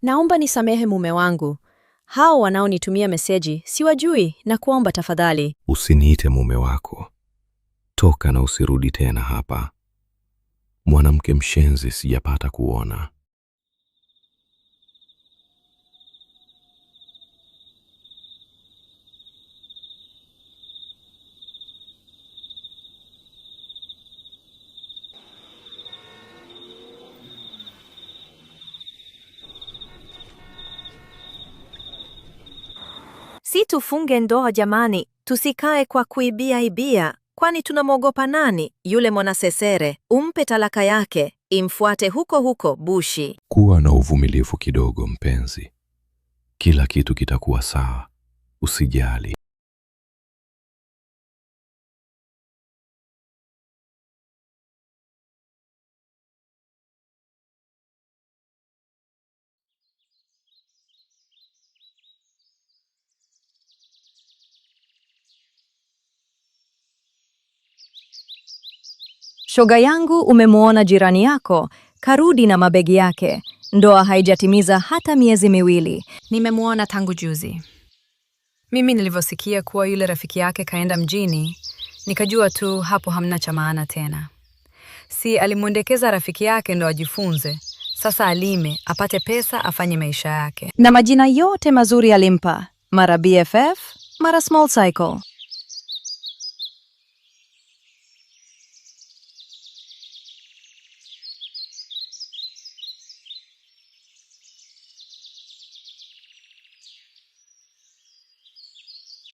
Naomba nisamehe mume wangu. Hao wanaonitumia meseji siwajui, na kuomba tafadhali. Usiniite mume wako. Toka na usirudi tena hapa. Mwanamke mshenzi sijapata kuona. Si tufunge ndoa jamani, tusikae kwa kuibia, kwani tunamwogopa nani? Yule mwanasesere, umpe talaka yake, imfuate huko bushi. Kuwa na uvumilivu kidogo mpenzi. Kila kitu kitakuwa sawa. Usijali. Shoga yangu, umemuona jirani yako? Karudi na mabegi yake. Ndoa haijatimiza hata miezi miwili. Nimemuona tangu juzi. Mimi nilivyosikia kuwa yule rafiki yake kaenda mjini, nikajua tu hapo hamna cha maana tena. Si alimwendekeza rafiki yake ndo ajifunze. Sasa alime, apate pesa, afanye maisha yake. Na majina yote mazuri alimpa. Mara BFF, mara Small Cycle.